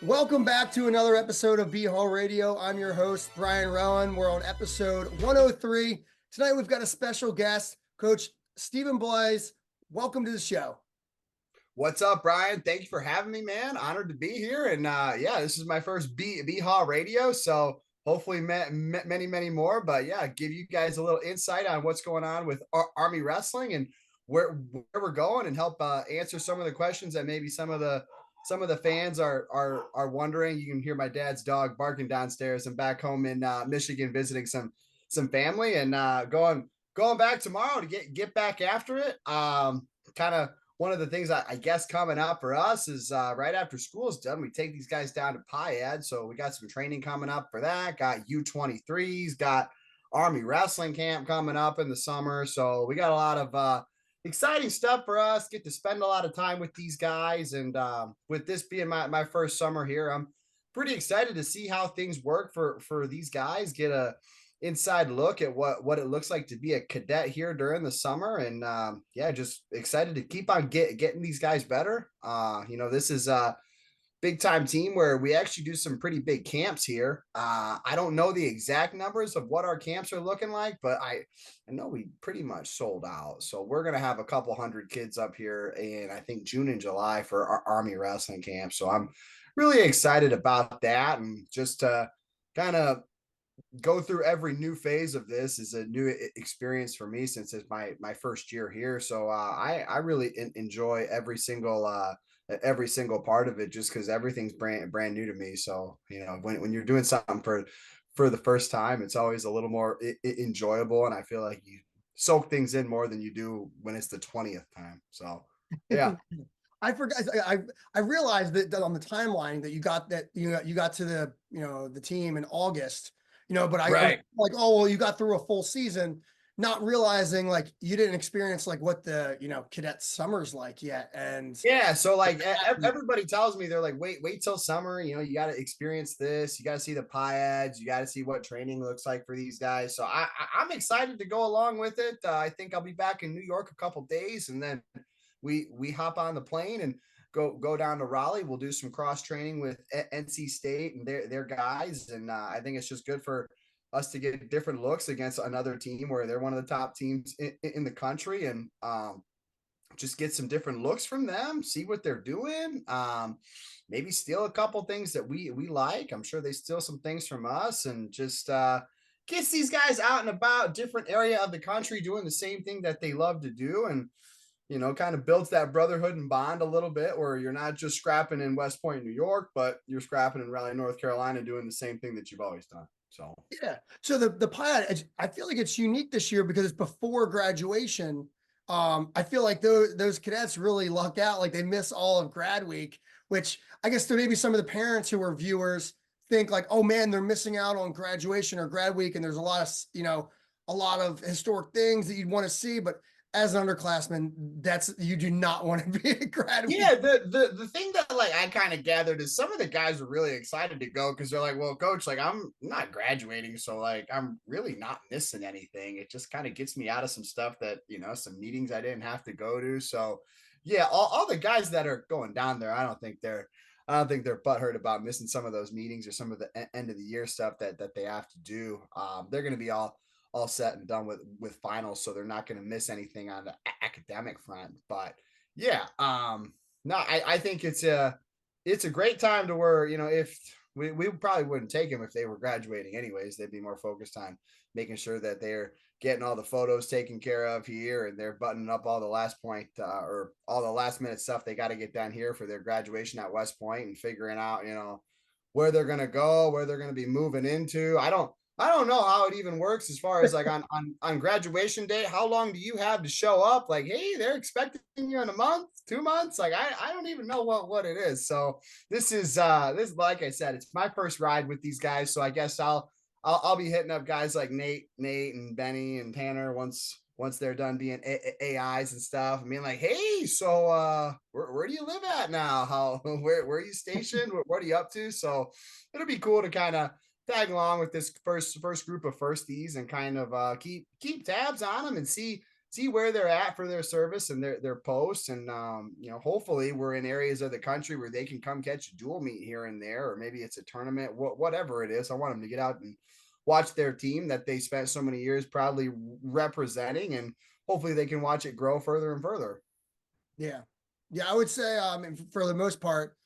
Welcome back to another episode of BHAW Radio. I'm your host, Brian Rowan. We're on episode 103. Tonight we've got a special guest, Coach Stephen Bleise. Welcome to the show. What's up, Brian? Thank you for having me, man. Honored to be here. And this is my first BHAW Radio. So hopefully many more. But yeah, give you guys a little insight on what's going on with Army Wrestling and where we're going, and help answer some of the questions that maybe some of the fans are wondering. You can hear my dad's dog barking downstairs. I'm back home in Michigan visiting some family, and going back tomorrow to get back after it. Kind of one of the things I guess coming up for us is right after school is done, we take these guys down to PIAD. So we got some training coming up for that. Got U23s, got Army Wrestling Camp coming up in the summer. So we got a lot of exciting stuff for us. Get to spend a lot of time with these guys. And with this being my first summer here, I'm pretty excited to see how things work for these guys. Get a inside look at what it looks like to be a cadet here during the summer. And just excited to keep on getting these guys better. This is a big time team where we actually do some pretty big camps here. I don't know the exact numbers of what our camps are looking like, but I know we pretty much sold out. So we're going to have a couple hundred kids up here in, I think, June and July for our Army Wrestling Camp. So I'm really excited about that. And just to kind of go through every new phase of this is a new experience for me, since it's my first year here. So I really enjoy every single part of it, just because everything's brand new to me. So when you're doing something for the first time, it's always a little more enjoyable, and I feel like you soak things in more than you do when it's the 20th time. So yeah. I forgot. I realized that on the timeline that you got to the team in August. But I was like, oh well, you got through a full season, not realizing like you didn't experience like what the cadet summer's like yet. And yeah, so like everybody tells me, they're like, wait till summer. You got to experience this. You got to see the PIADs. You got to see what training looks like for these guys. So I'm excited to go along with it. I think I'll be back in New York a couple days, and then we hop on the plane and go down to Raleigh. We'll do some cross training with NC State and their guys, and I think it's just good for us to get different looks against another team where they're one of the top teams in the country, and just get some different looks from them, see what they're doing, maybe steal a couple things that we like. I'm sure they steal some things from us, and just gets these guys out and about different area of the country doing the same thing that they love to do, and kind of builds that brotherhood and bond a little bit, where you're not just scrapping in West Point, New York, but you're scrapping in Raleigh, North Carolina, doing the same thing that you've always done. So yeah, so the PIAD, I feel like it's unique this year because it's before graduation. I feel like those cadets really luck out, like they miss all of grad week, which I guess there may be some of the parents who are viewers think like, oh man, they're missing out on graduation or grad week, and there's a lot of historic things that you'd want to see, but as an underclassman, you do not want to be a grad. Yeah, the thing that like I kind of gathered is some of the guys were really excited to go, because they're like, well, coach, like I'm not graduating, so like I'm really not missing anything. It just kind of gets me out of some stuff that some meetings I didn't have to go to. So yeah, all the guys that are going down there, I don't think they're butthurt about missing some of those meetings or some of the end of the year stuff that they have to do. They're going to be all set and done with finals, so they're not going to miss anything on the academic front. But yeah, no, I think it's a great time to where if we probably wouldn't take them if they were graduating anyways. They'd be more focused on making sure that they're getting all the photos taken care of here, and they're buttoning up all the last point or all the last minute stuff they got to get done here for their graduation at West Point, and figuring out where they're going to go, where they're going to be moving into. I don't know how it even works as far as like on graduation day. How long do you have to show up? Like, hey, they're expecting you in a month, 2 months. Like, I don't even know what it is. So this is like I said, it's my first ride with these guys. So I guess I'll be hitting up guys like Nate and Benny and Tanner once they're done being AIs and stuff. I mean, like, hey, so where do you live at now? Where are you stationed? What are you up to? So it'll be cool to kind of tag along with this first group of firsties, and kind of keep tabs on them and see see where they're at for their service and their posts. And hopefully we're in areas of the country where they can come catch a dual meet here and there, or maybe it's a tournament, whatever it is. I want them to get out and watch their team that they spent so many years proudly representing, and hopefully they can watch it grow further and further. Yeah. Yeah, I would say for the most part,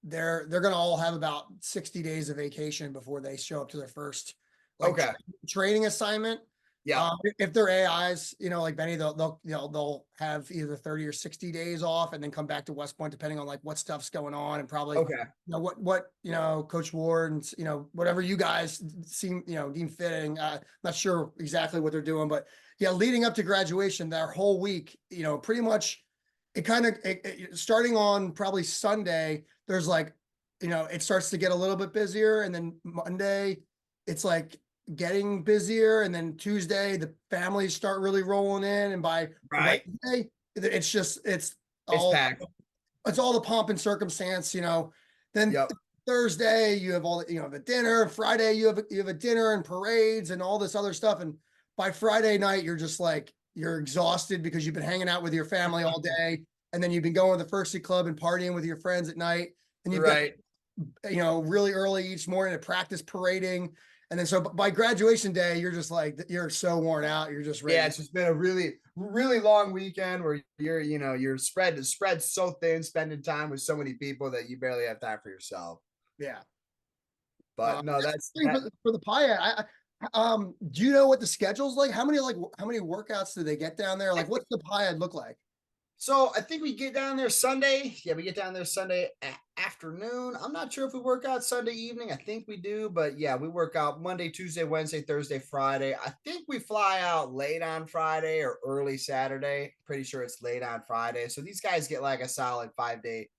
they're gonna all have about 60 days of vacation before they show up to their first like Okay. training assignment. Yeah. If they're AIs, like Benny, they'll have either 30 or 60 days off and then come back to West Point depending on like what stuff's going on, and probably Okay. what Coach Ward and whatever you guys seem deem fitting. Not sure exactly what they're doing, but yeah, leading up to graduation, their whole week, pretty much it kind of starting on probably Sunday, there's like, it starts to get a little bit busier, and then Monday it's like getting busier, and then Tuesday the families start really rolling in, and by Right. Wednesday it's It's all packed. it's all the pomp and circumstance. Then Yep. Thursday you have all the dinner. Friday you have a dinner and parades and all this other stuff, and by Friday night you're just like you're exhausted because you've been hanging out with your family all day, and then you've been going to the First City Club and partying with your friends at night, and you've got Right. really early each morning to practice parading. And then so by graduation day, you're just like, you're so worn out. You're just Yeah, ready. it's just been a really, really long weekend where you're spread so thin, spending time with so many people that you barely have time for yourself. Yeah. But no, That's that's the thing that. for the PIAD. Do you know what the schedule's like? How many workouts do they get down there? Like, what's the PIAD look like? So I think we get down there Sunday. Yeah, we get down there Sunday afternoon. I'm not sure if we work out Sunday evening. I think we do, but yeah, we work out Monday, Tuesday, Wednesday, Thursday, Friday. I think we fly out late on Friday or early Saturday. Pretty sure it's late on Friday. So these guys get like a solid 5 day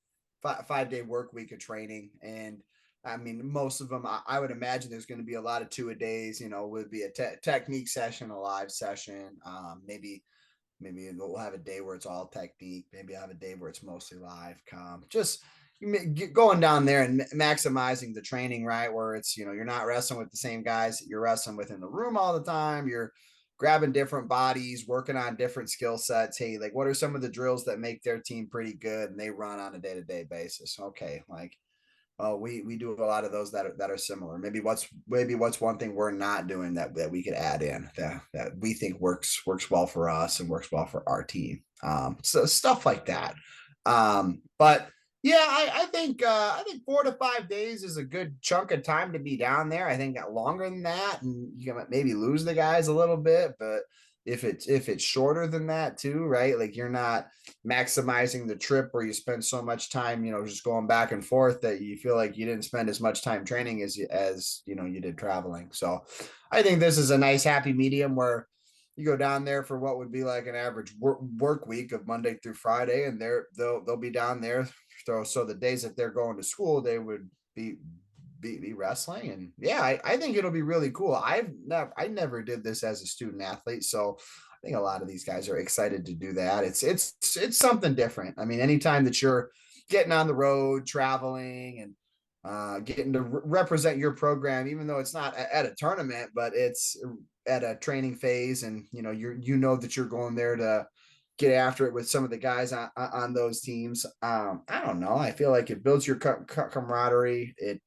work week of training. And I mean, most of them, I would imagine there's going to be a lot of 2-a-days, would be a technique session, a live session, maybe we'll have a day where it's all technique. Maybe I have a day where it's mostly live comp. Just going down there and maximizing the training, right? Where it's, you're not wrestling with the same guys that you're wrestling with in the room all the time. You're grabbing different bodies, working on different skill sets. Hey, like what are some of the drills that make their team pretty good and they run on a day-to-day basis? Okay, like we do a lot of those that are similar. Maybe what's one thing we're not doing that we could add in that we think works well for us and works well for our team. So stuff like that. But yeah, I think 4 to 5 days is a good chunk of time to be down there. I think longer than that, and you can maybe lose the guys a little bit, but if it's shorter than that too, right? Like you're not maximizing the trip where you spend so much time, just going back and forth that you feel like you didn't spend as much time training as you did traveling. So I think this is a nice happy medium where you go down there for what would be like an average work week of Monday through Friday, and they'll be down there. So the days that they're going to school, they would be wrestling. And yeah, I think it'll be really cool. I never did this as a student athlete, so I think a lot of these guys are excited to do that. It's something different. I mean, anytime that you're getting on the road, traveling, and getting to represent your program, even though it's not at a tournament, but it's at a training phase, and that you're going there to get after it with some of the guys on those teams. I don't know. I feel like it builds your camaraderie. It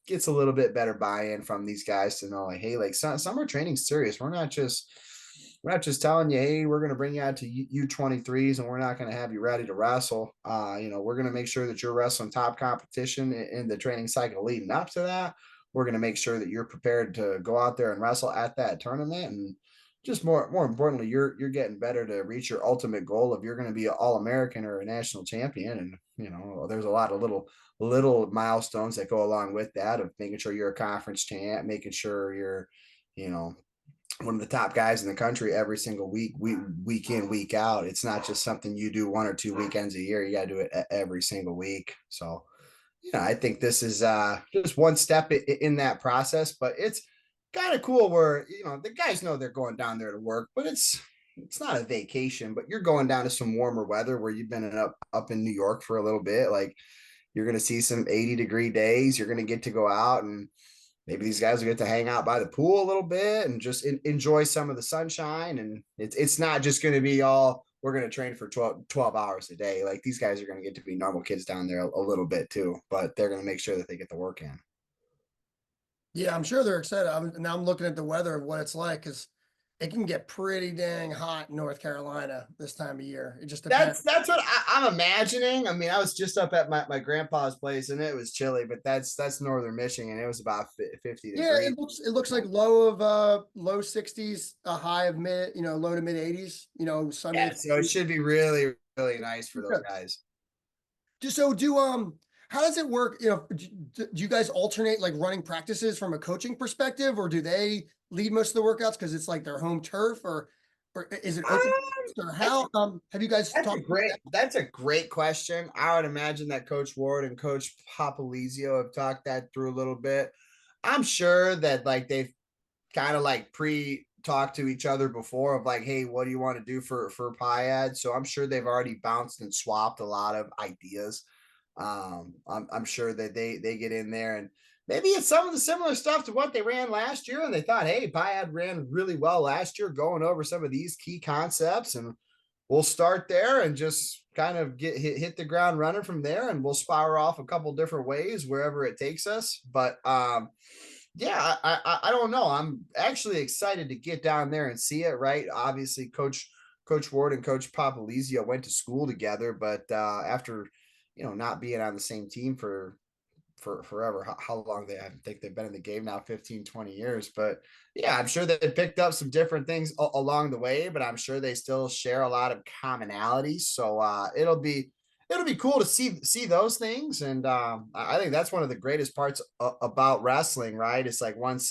gets a little bit better buy-in from these guys to know, like, hey, like summer training's serious. We're not just telling you, hey, we're going to bring you out to U23s and we're not going to have you ready to wrestle. We're going to make sure that you're wrestling top competition in the training cycle leading up to that. We're going to make sure that you're prepared to go out there and wrestle at that tournament. And just more importantly, you're getting better to reach your ultimate goal of you're going to be an All-American or a national champion. And there's a lot of little milestones that go along with that, of making sure you're a conference champ, making sure you're one of the top guys in the country every single week in, week out. It's not just something you do 1 or 2 weekends a year. You got to do it every single week. So I think this is just one step in that process, but it's kind of cool where the guys know they're going down there to work, but it's not a vacation, but you're going down to some warmer weather where you've been up in New York for a little bit. Like you're going to see some 80-degree days. You're going to get to go out and maybe these guys will get to hang out by the pool a little bit and just enjoy some of the sunshine. And it's not just going to be all we're going to train for 12 hours a day. Like these guys are going to get to be normal kids down there a little bit too, but they're going to make sure that they get the work in. Yeah, I'm sure they're excited. Now I'm looking at the weather of what it's like because it can get pretty dang hot in North Carolina this time of year. It just depends. That's what I'm imagining. I mean, I was just up at my grandpa's place and it was chilly, but that's northern Michigan. It was about 50 Yeah, degrees. it looks like low 60s, a high of low to mid 80s, Sunday. Yeah, so it should be really, really nice for those guys. So how does it work? Do you guys alternate like running practices from a coaching perspective, or do they lead most of the workouts because it's like their home turf, or is it open? Or how have you guys That's a talked about great that? that's a great question. I would imagine that Coach Ward and Coach Papalizio have talked that through a little bit. I'm sure that like they've kind of like pre-talked to each other before of like, hey, what do you want to do for PIAD? So I'm sure they've already bounced and swapped a lot of ideas. I'm sure that they get in there and maybe it's some of the similar stuff to what they ran last year, and they thought, hey, PIAD ran really well last year, going over some of these key concepts, and we'll start there and just kind of hit the ground running from there, and we'll spiral off a couple different ways wherever it takes us. But yeah, I don't know. I'm actually excited to get down there and see it. Right, obviously, Coach Ward and Coach Papalizio went to school together, but after not being on the same team for forever, how long I think they've been in the game now, 15, 20 years. But yeah, I'm sure they picked up some different things along the way, but I'm sure they still share a lot of commonalities. So it'll be cool to see those things. And I think that's one of the greatest parts about wrestling, right? It's like once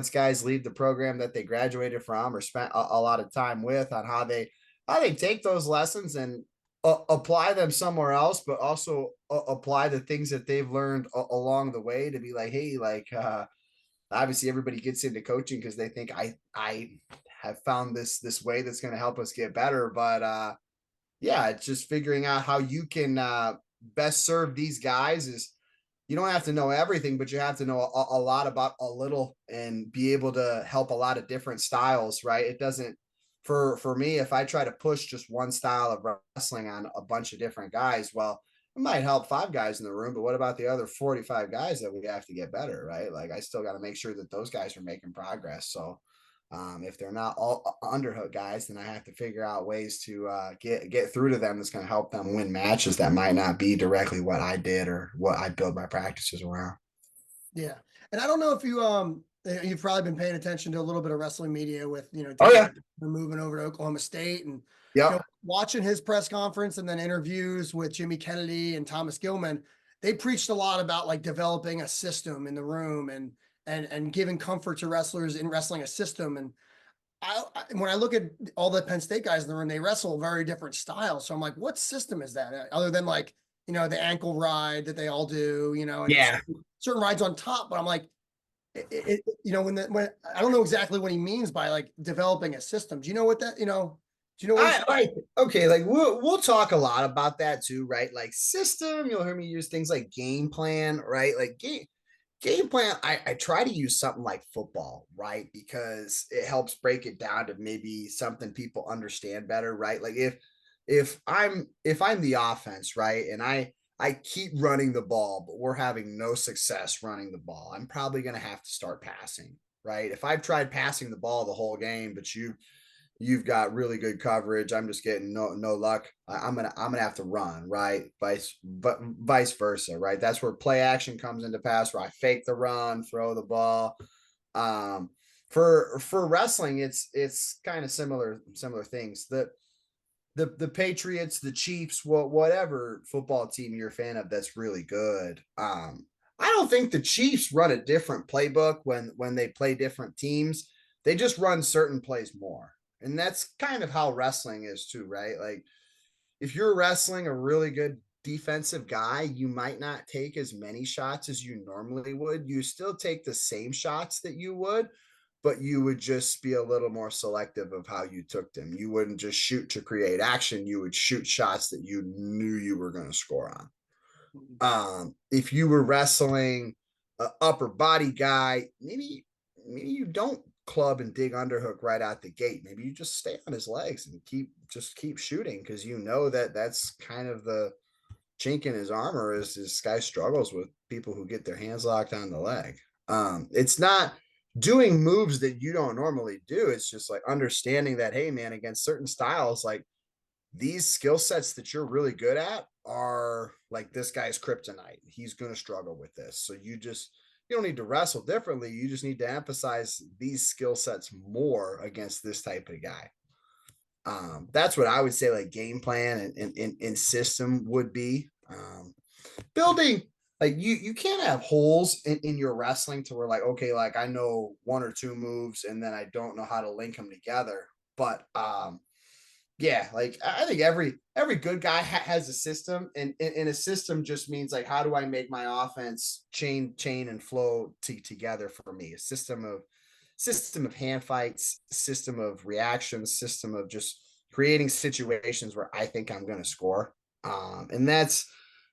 guys leave the program that they graduated from or spent a lot of time with, on how they take those lessons and apply them somewhere else, but also apply the things that they've learned along the way to be like, hey, like obviously everybody gets into coaching because they think I have found this way that's going to help us get better. But yeah, it's just figuring out how you can best serve these guys. Is you don't have to know everything, but you have to know a lot about a little and be able to help a lot of different styles, right? It doesn't, for me, if I try to push just one style of wrestling on a bunch of different guys, well, it might help 5 guys in the room, but what about the other 45 guys that we have to get better, right? Like I still got to make sure that those guys are making progress. So if they're not all underhook guys, then I have to figure out ways to get through to them that's going to help them win matches that might not be directly what I did or what I build my practices around. Yeah, and I don't know if you've probably been paying attention to a little bit of wrestling media with Oh Dave yeah, moving over to Oklahoma State and yep, watching his press conference and then interviews with Jimmy Kennedy and Thomas Gilman. They preached a lot about like developing a system in the room and giving comfort to wrestlers in wrestling a system. And when I look at all the Penn State guys in the room, they wrestle very different styles. So I'm like, what system is that other than like the ankle ride that they all do, and yeah. certain rides on top? But I'm like, when I don't know exactly what he means by like developing a system. Do you know what that? Do you know what I like okay, like we'll talk a lot about that too, right? Like system, you'll hear me use things like game plan, right? Like game plan, I try to use something like football, right? Because it helps break it down to maybe something people understand better, right? Like if I'm the offense, right, and I keep running the ball, but we're having no success running the ball, I'm probably gonna have to start passing, right? If I've tried passing the ball the whole game, but you've got really good coverage, I'm just getting no luck, I'm gonna have to run, right? Vice versa, right? That's where play action comes into pass, where I fake the run, throw the ball. um for wrestling, it's kind of similar things. The Patriots, the Chiefs, whatever football team you're a fan of that's really good. I don't think the Chiefs run a different playbook when they play different teams. They just run certain plays more. And that's kind of how wrestling is too, right? Like if you're wrestling a really good defensive guy, you might not take as many shots as you normally would. You still take the same shots that you would, but you would just be a little more selective of how you took them. You wouldn't just shoot to create action. You would shoot shots that you knew you were going to score on. If you were wrestling upper body guy, maybe you don't club and dig underhook right out the gate. Maybe you just stay on his legs and keep shooting, because you know that that's kind of the chink in his armor is this guy struggles with people who get their hands locked on the leg. It's not doing moves that you don't normally do. It's just like understanding that, hey man, against certain styles, like these skill sets that you're really good at are like this guy's kryptonite. He's going to struggle with this. So you don't need to wrestle differently. You just need to emphasize these skill sets more against this type of guy. That's what I would say, like game plan and system would be. Building, like you can't have holes in your wrestling to where like, okay, like I know one or two moves and then I don't know how to link them together. But yeah, like I think every good guy has a system, and a system just means like, how do I make my offense chain and flow together for me? A system of hand fights, system of reactions, system of just creating situations where I think I'm going to score. And that's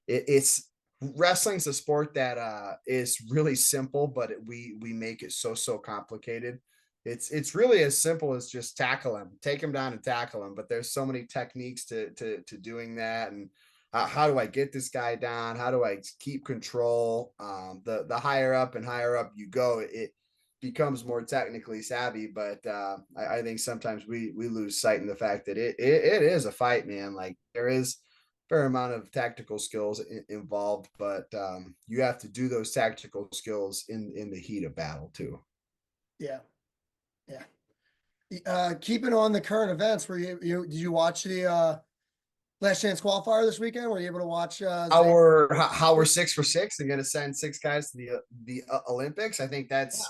it's wrestling's a sport that is really simple, but we make it so complicated. It's really as simple as just tackle him, take him down and tackle him. But there's so many techniques to doing that, and how do I get this guy down? How do I keep control? The higher up and higher up you go, it becomes more technically savvy. But I think sometimes we lose sight in the fact that it is a fight, man. Like there is fair amount of tactical skills involved, but you have to do those tactical skills in the heat of battle too. Yeah. Yeah. Keeping on the current events, did you watch the Last Chance qualifier this weekend? Were you able to watch Zay? How we're 6 for 6 and going to send 6 guys to the Olympics. I think that's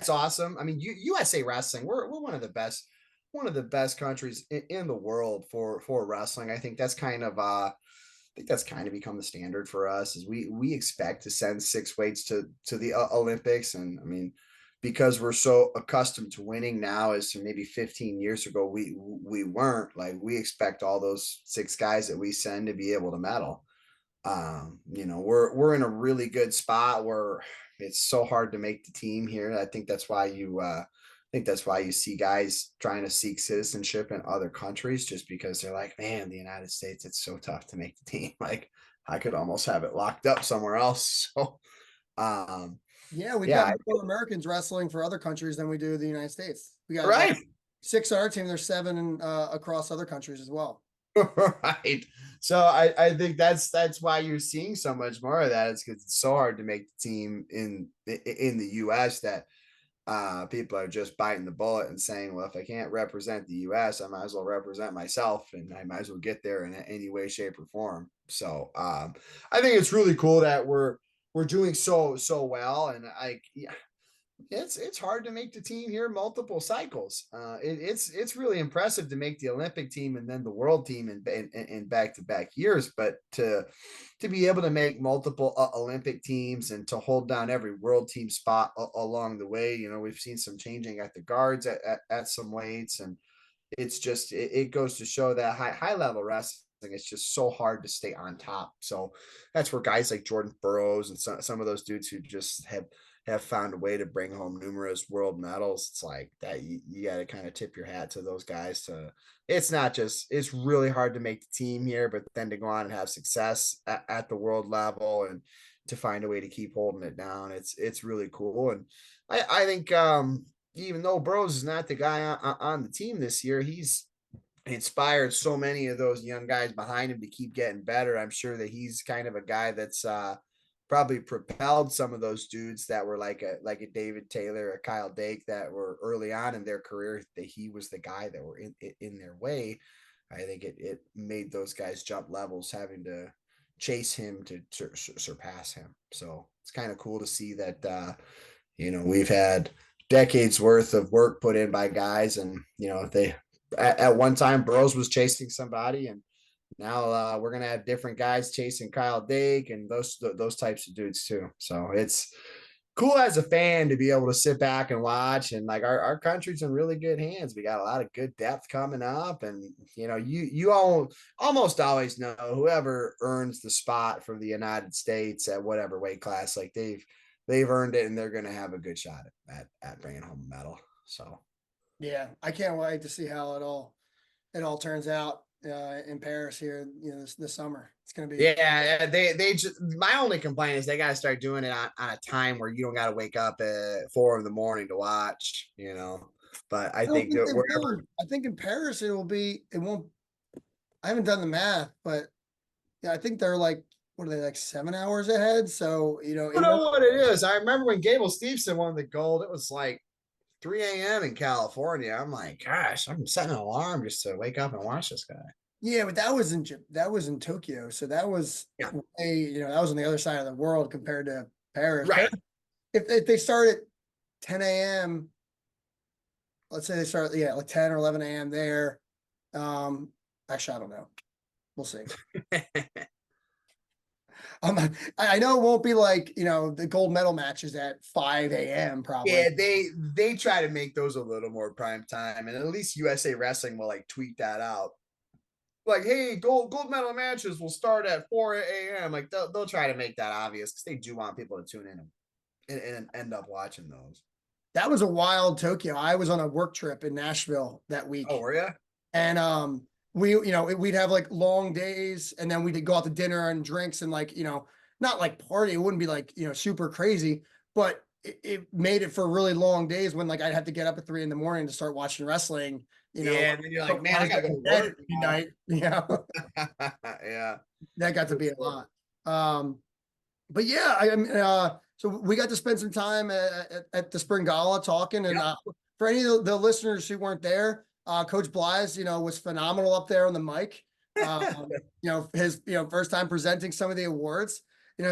awesome. I mean, USA Wrestling, we're one of the best countries in the world for wrestling. I think that's kind of become the standard for us. Is we expect to send 6 weights to the Olympics. And I mean, because we're so accustomed to winning now, as to maybe 15 years ago we weren't. Like we expect all those 6 guys that we send to be able to medal. We're in a really good spot where it's so hard to make the team here. I think that's why you see guys trying to seek citizenship in other countries, just because they're like, man, the United States, it's so tough to make the team. Like I could almost have it locked up somewhere else. So um Yeah, we've got yeah, more Americans wrestling for other countries than we do the United States. We got right. 6 on our team. There's 7 across other countries as well. Right. So I think that's why you're seeing so much more of that. It's because it's so hard to make the team in the US that people are just biting the bullet and saying, well, if I can't represent the US, I might as well represent myself, and I might as well get there in any way, shape, or form. So I think it's really cool that we're doing so well. And it's hard to make the team here multiple cycles. It's really impressive to make the Olympic team and then the world team in back-to-back years, but to be able to make multiple Olympic teams and to hold down every world team spot along the way. We've seen some changing at the guards at some weights, and it goes to show that high level wrestling, it's just so hard to stay on top. So that's where guys like Jordan Burroughs and some of those dudes who just have found a way to bring home numerous world medals. It's like that you got to kind of tip your hat to those guys. It's really hard to make the team here, but then to go on and have success at the world level and to find a way to keep holding it down, it's really cool. And I think even though Burroughs is not the guy on the team this year, he's inspired so many of those young guys behind him to keep getting better. I'm sure that he's kind of a guy that's probably propelled some of those dudes that were like a David Taylor, a Kyle Dake, that were early on in their career, that he was the guy that were in their way. I think it made those guys jump levels, having to chase him to surpass him. So it's kind of cool to see that we've had decades worth of work put in by guys, and they at one time Burroughs was chasing somebody, and now we're gonna have different guys chasing Kyle Dake and those types of dudes too. So it's cool as a fan to be able to sit back and watch, and like our country's in really good hands. We got a lot of good depth coming up, and you all almost always know whoever earns the spot for the United States at whatever weight class, like they've earned it, and they're going to have a good shot at bringing home a medal. So Yeah, I can't wait to see how it all turns out in Paris here, this summer. It's gonna be. yeah, they just, my only complaint is they got to start doing it on a time where you don't got to wake up at 4 in the morning to watch, But I I don't think think that they wherever, will. I think in Paris it will be. It won't. I haven't done the math, but yeah, I think they're like, what are they, like 7 hours ahead? So I it don't won't. know what it is. I remember when Gable Steveson won the gold, it was like 3 a.m. in California. I'm like, gosh, I'm setting an alarm just to wake up and watch this guy. Yeah, but that was in Tokyo, so that was Yeah. that was on the other side of the world compared to Paris. Paris, Right. if they start at 10 a.m., let's say they start, yeah, like 10 or 11 a.m. there. Um, actually, I don't know. We'll see. I know it won't be like, the gold medal matches at 5 a.m. probably. Yeah, they try to make those a little more prime time, and at least USA Wrestling will like tweet that out. Like, hey, gold medal matches will start at 4 a.m. Like they'll try to make that obvious because they do want people to tune in and end up watching those. That was a wild Tokyo. I was on a work trip in Nashville that Oh, week. were you? And we'd have like long days, and then we'd go out to dinner and drinks and like, not like party. It wouldn't be like, super crazy, but it made it for really long days when like I'd have to get up at 3 in the morning to start watching wrestling, Yeah, and then you're like, so man, I I was gotta like go in to bed work at now. midnight, Yeah, that got to for be a sure. lot. But yeah, I mean, so we got to spend some time at the Spring Gala talking, and Yep. for any of the listeners who weren't there, Coach Bleise, was phenomenal up there on the mic. His first time presenting some of the awards.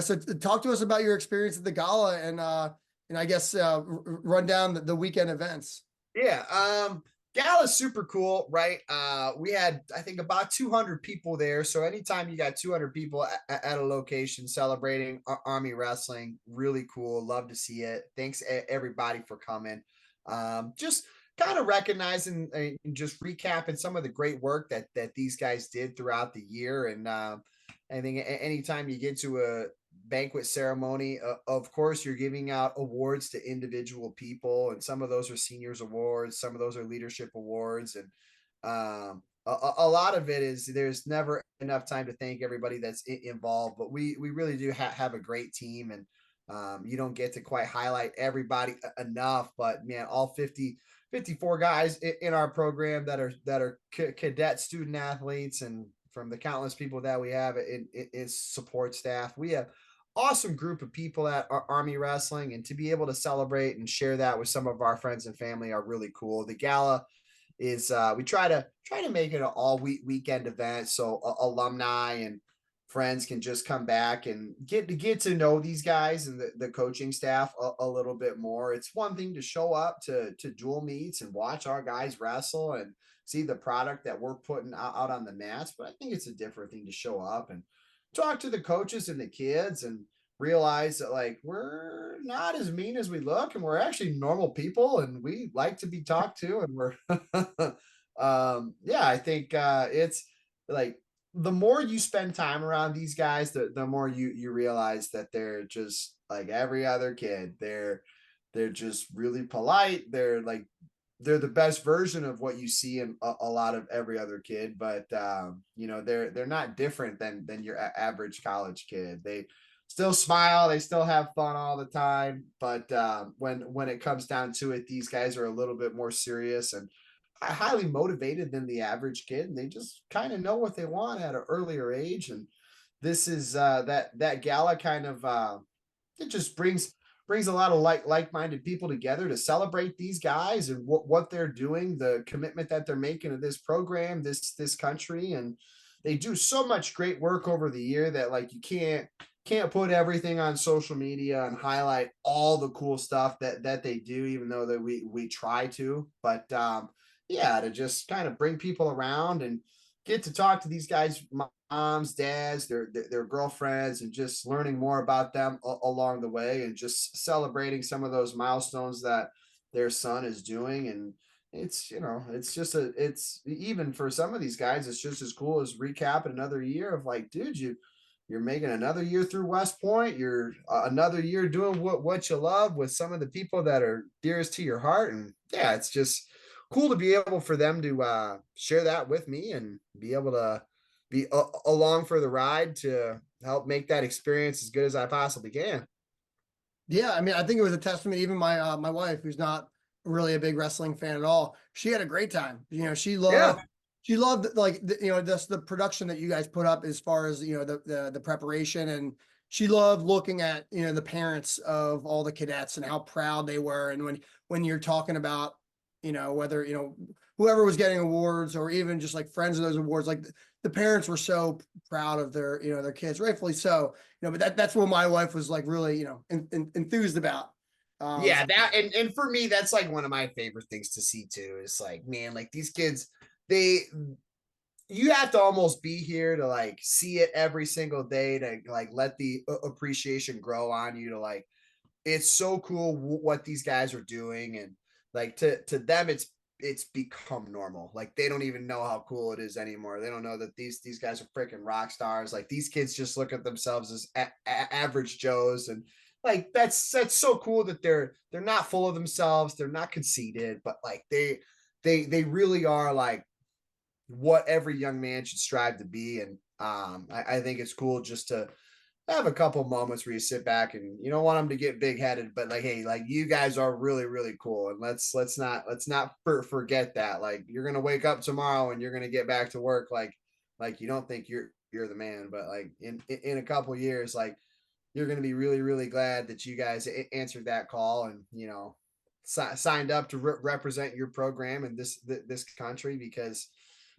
So talk to us about your experience at the gala and I guess run down the weekend events. Yeah. Gala's super cool, right? We had, I think, about 200 people there. So anytime you got 200 people at a location celebrating Army wrestling, really cool. Love to see it. Thanks everybody for coming. Just kind of recognizing and just recapping some of the great work that these guys did throughout the year. And I think anytime you get to a banquet ceremony, of course you're giving out awards to individual people, and some of those are seniors awards, some of those are leadership awards, and a lot of it is there's never enough time to thank everybody that's involved, but we really do have a great team, and you don't get to quite highlight everybody enough, but man, all 54 guys in our program that are cadet student athletes, and from the countless people that we have in support staff, we have awesome group of people at Army Wrestling, and to be able to celebrate and share that with some of our friends and family are really cool. The gala is we try to make it an all weekend event, so alumni and friends can just come back and get to know these guys and the coaching staff a little bit more. It's one thing to show up to dual meets and watch our guys wrestle and see the product that we're putting out on the mats, but I think it's a different thing to show up and talk to the coaches and the kids and realize that like we're not as mean as we look, and we're actually normal people, and we like to be talked to, and we're yeah, I think it's like the more you spend time around these guys, the more you realize that they're just like every other kid. They're just really polite. They're the best version of what you see in a lot of every other kid, but they're not different than your average college kid. They still smile, they still have fun all the time, but when it comes down to it, these guys are a little bit more serious and highly motivated than the average kid, and they just kind of know what they want at an earlier age. And this is that gala kind of it just brings a lot of like-minded people together to celebrate these guys and what they're doing, the commitment that they're making to this program, this country, and they do so much great work over the year that like you can't put everything on social media and highlight all the cool stuff that they do, even though that we try to. But yeah, to just kind of bring people around and get to talk to these guys, moms, dads, their girlfriends, and just learning more about them along the way, and just celebrating some of those milestones that their son is doing. And it's even for some of these guys, it's just as cool as recapping another year of like, dude, you're making another year through West Point. You're another year doing what you love with some of the people that are dearest to your heart. And yeah, it's just cool to be able for them to share that with me and be able to be along for the ride to help make that experience as good as I possibly can. Yeah, I mean, I think it was a testament. Even my wife, who's not really a big wrestling fan at all, she had a great time. You know, Yeah. she loved like you know just the production that you guys put up as far as you know the preparation, and she loved looking at you know the parents of all the cadets and how proud they were. And when you're talking about you know whether you know whoever was getting awards or even just like friends of those awards, like the parents were so proud of their you know their kids, rightfully so. You know, but that's what my wife was like really, you know, enthused about. Yeah, So that and for me, that's like one of my favorite things to see too. Is like, man, like these kids, they you have to almost be here to like see it every single day to like let the appreciation grow on you to like it's so cool what these guys are doing and like to them it's become normal. Like they don't even know how cool it is anymore. They don't know that these guys are freaking rock stars. Like these kids just look at themselves as average joes and like that's so cool that they're not full of themselves. They're not conceited, but like they really are like what every young man should strive to be. And I think it's cool just to have a couple moments where you sit back and you don't want them to get big headed, but like, hey, like you guys are really, really cool. And let's not forget that. Like you're gonna wake up tomorrow and you're gonna get back to work like you don't think you're the man, but like in a couple years, like you're gonna be really, really glad that you guys answered that call and signed up to represent your program in this country because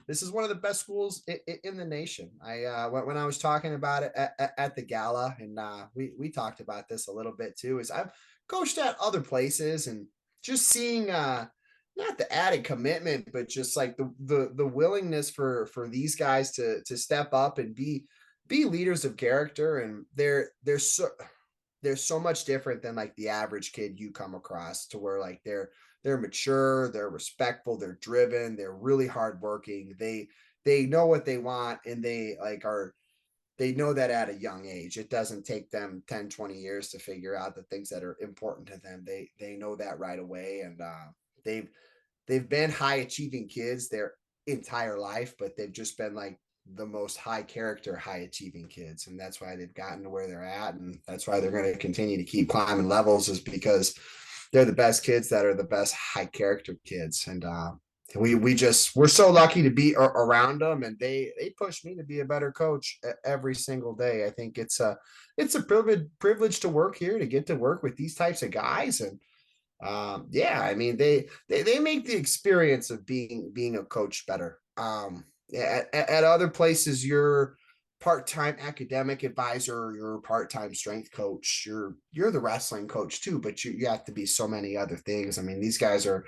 this is one of the best schools in the nation. When I was talking about it at the gala, and we talked about this a little bit too. Is I've coached at other places and just seeing not the added commitment, but just like the willingness for these guys to step up and be leaders of character, and they're so much different than like the average kid you come across to where like they're mature, they're respectful, they're driven, they're really hardworking. They know what they want and they like are they know that at a young age. It doesn't take them 10, 20 years to figure out the things that are important to them. They know that right away. And they've they've been high achieving kids their entire life, but they've just been like the most high character, high achieving kids. And that's why they've gotten to where they're at. And that's why they're going to continue to keep climbing levels, is because they're the best kids that are the best high character kids. And we're so lucky to be around them, and they push me to be a better coach every single day. I think it's a privilege to work here, to get to work with these types of guys. And yeah, I mean they make the experience of being a coach better. At other places you're part-time academic advisor, you're a part-time strength coach, you're the wrestling coach too, but you have to be so many other things. I mean, these guys are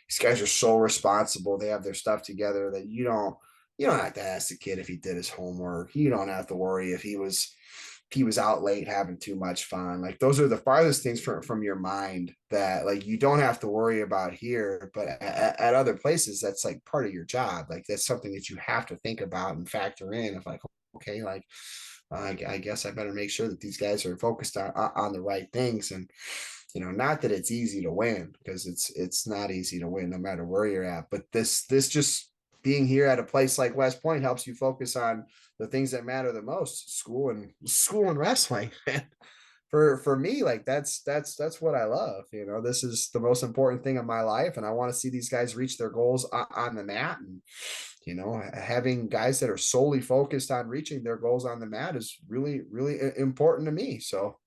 so responsible. They have their stuff together that you don't have to ask the kid if he did his homework. You don't have to worry if he was out late having too much fun. Like those are the farthest things from your mind that like you don't have to worry about here, but at other places that's like part of your job. Like that's something that you have to think about and factor in. If like, okay, like I guess I better make sure that these guys are focused on the right things. And not that it's easy to win, because it's not easy to win no matter where you're at, but this just being here at a place like West Point helps you focus on the things that matter the most: school and wrestling. For me, like that's what I love. This is the most important thing in my life, and I want to see these guys reach their goals on the mat. And having guys that are solely focused on reaching their goals on the mat is really, really important to me. So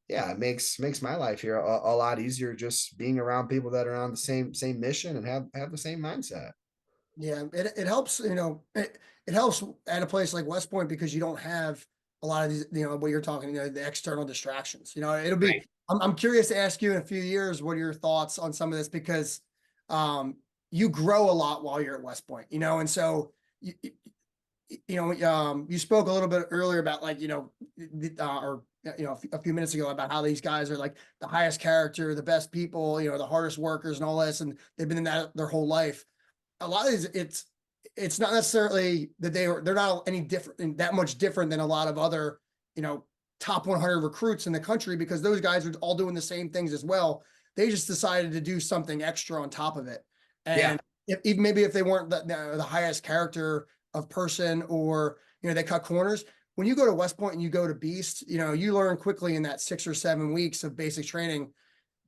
yeah, it makes my life here a lot easier, just being around people that are on the same mission and have the same mindset. yeah, it helps, you know, it helps at a place like West Point because you don't have a lot of these, you know, what you're talking, you know, the external distractions. You know, it'll be Right. I'm curious to ask you in a few years what are your thoughts on some of this because you grow a lot while you're at West Point, you know, and so you spoke a little bit earlier about like, you know, or you know, a few minutes ago about how these guys are like the highest character, the best people, you know, the hardest workers and all this, and they've been in that their whole life. A lot of these, it's not necessarily that they're not any different, that much different than a lot of other top 100 recruits in the country because those guys are all doing the same things as well. They just decided to do something extra on top of it. Yeah. And even maybe if they weren't the highest character of person, or, they cut corners, when you go to West Point and you go to Beast, you learn quickly in that 6 or 7 weeks of basic training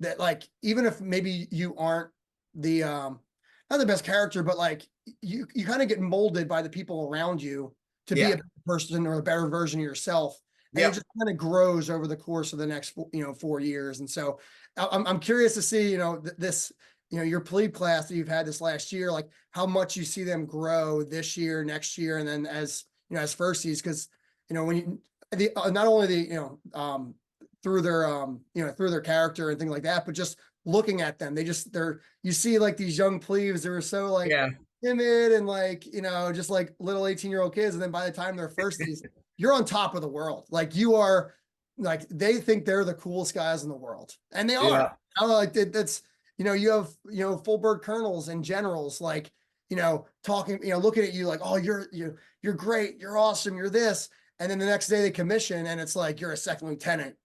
that, like, even if maybe you aren't the, not the best character, but like you kind of get molded by the people around you to be a Yeah. better person or a better version of yourself. And it Yep. just kind of grows over the course of the next, 4 years. And so I'm curious to see, this, your plebe class that you've had this last year, like how much you see them grow this year, next year, and then as, as firsties, because, when you, not only through their, through their character and things like that, but just looking at them, you see like these young plebes that are so like Yeah. timid and like, just like little 18-year-old kids. And then by the time they're firsties, you're on top of the world. Like you are, like they think they're the coolest guys in the world, and they Yeah. are. I don't know, like that's, you have, full bird colonels and generals, like, talking, looking at you like, oh, you're great, you're awesome, you're this. And then the next day they commission and it's like, you're a second lieutenant,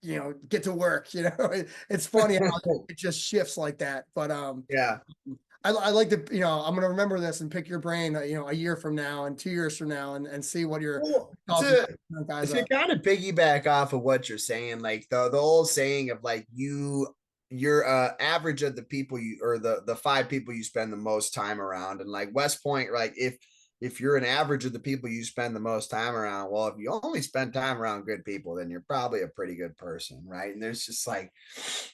get to work, it's funny how it just shifts like that. But Yeah. I like to, I'm gonna remember this and pick your brain, a year from now and 2 years from now, and see what your Well, talking to guys to are. kind of piggyback off of what you're saying, like the old saying of like you're average of the people you, or the five people you spend the most time around. And like West Point, like if you're an average of the people you spend the most time around, well, if you only spend time around good people, then you're probably a pretty good person, right? And there's just like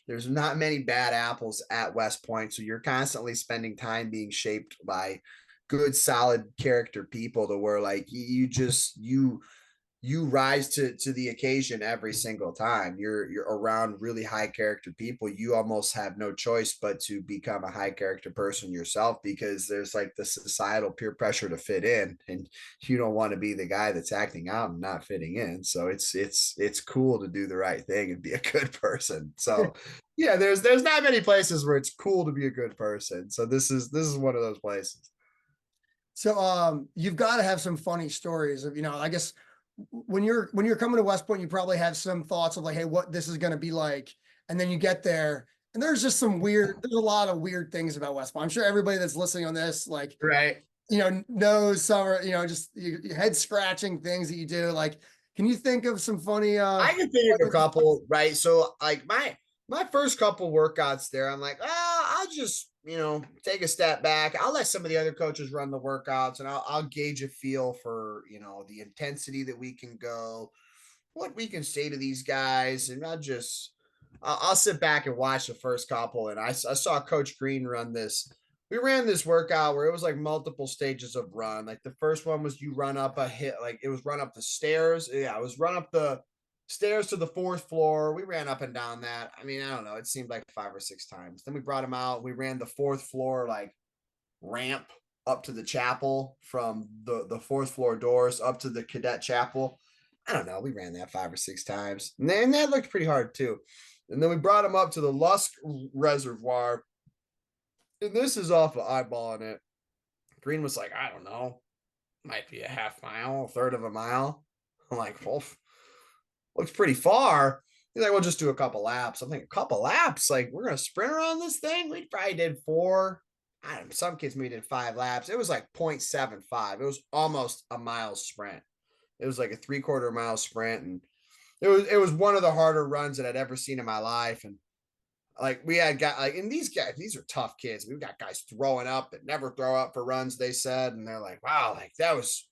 there's not many bad apples at West Point, so you're constantly spending time being shaped by good solid character people to where like you rise to the occasion every single time you're around really high character people. You almost have no choice but to become a high character person yourself, because there's like the societal peer pressure to fit in, and you don't want to be the guy that's acting out and not fitting in. So it's cool to do the right thing and be a good person. So yeah, there's not many places where it's cool to be a good person, so this is one of those places. So you've got to have some funny stories of, I guess when you're coming to West Point, you probably have some thoughts of like, hey, what this is going to be like. And then you get there and there's just there's a lot of weird things about West Point. I'm sure everybody that's listening on this, like, Right. knows some, just head scratching things that you do. Like, can you think of some funny, I can think of a couple, right? So like my first couple workouts there, I'm like, I'll just, take a step back. I'll let some of the other coaches run the workouts, and I'll gauge a feel for, the intensity that we can go, what we can say to these guys. And I'll sit back and watch the first couple. And I saw Coach Green run this. We ran this workout where it was like multiple stages of run. Like the first one was you run up a hit, like it was run up the stairs. Yeah, it was run up the stairs to the fourth floor. We ran up and down that. I mean, I don't know. It seemed like 5 or 6 times. Then we brought him out. We ran the fourth floor like ramp up to the chapel, from the fourth floor doors up to the cadet chapel. I don't know. We ran that 5 or 6 times, and that looked pretty hard too. And then we brought him up to the Lusk Reservoir, and this is off of eyeballing it. Green was like, I don't know, might be a half mile, a third of a mile. I'm like, well, looks pretty far. He's like, we'll just do a couple laps. I'm like, a couple laps? Like, we're gonna sprint around this thing? We probably did 4. I don't know. Some kids maybe did 5 laps. It was like 0.75. It was almost a mile sprint. It was like a 3/4 mile sprint, and it was one of the harder runs that I'd ever seen in my life. And like we had got like, and these guys, these are tough kids. We've got guys throwing up that never throw up for runs, they said. And they're like, wow, like that was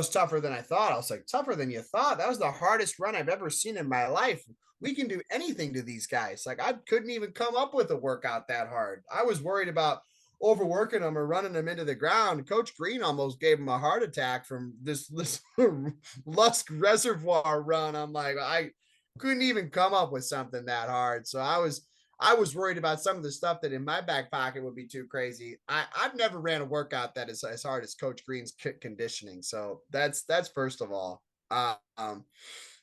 tougher than I thought. I was like, tougher than you thought? That was the hardest run I've ever seen in my life. We can do anything to these guys. Like I couldn't even come up with a workout that hard. I was worried about overworking them or running them into the ground. Coach Green almost gave him a heart attack from this Lusk Reservoir run. I'm like, I couldn't even come up with something that hard. So I was worried about some of the stuff that in my back pocket would be too crazy. I've never ran a workout that is as hard as Coach Green's conditioning. So that's first of all. That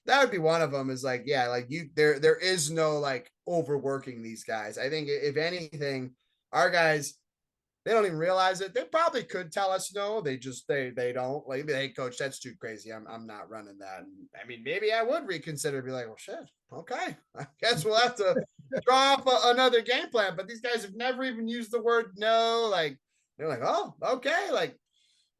would be one of them. Is like, yeah, like there is no like overworking these guys. I think if anything, our guys They don't even realize it. They probably could tell us no. They don't. Like, hey, coach, that's too crazy. I'm not running that. And I mean, maybe I would reconsider. Be like, well, shit. Okay, I guess we'll have to draw up another game plan. But these guys have never even used the word no. Like, they're like, oh, okay. Like,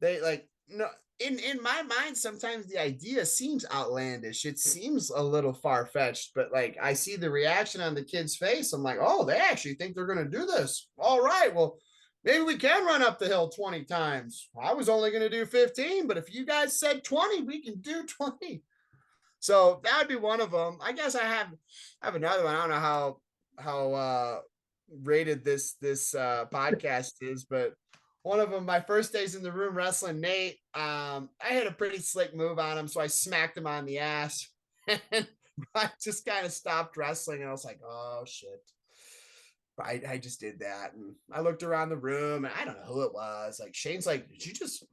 they like no. In my mind, sometimes the idea seems outlandish. It seems a little far fetched, but like I see the reaction on the kid's face. I'm like, oh, they actually think they're going to do this. All right, well, maybe we can run up the hill 20 times. I was only going to do 15, but if you guys said 20, we can do 20. So that would be one of them. I guess I have another one. I don't know how rated this podcast is, but one of them, my first days in the room wrestling Nate, I had a pretty slick move on him, so I smacked him on the ass. And I just kind of stopped wrestling, and I was like, oh shit. I just did that, and I looked around the room, and I don't know who it was. Like Shane's like, did you just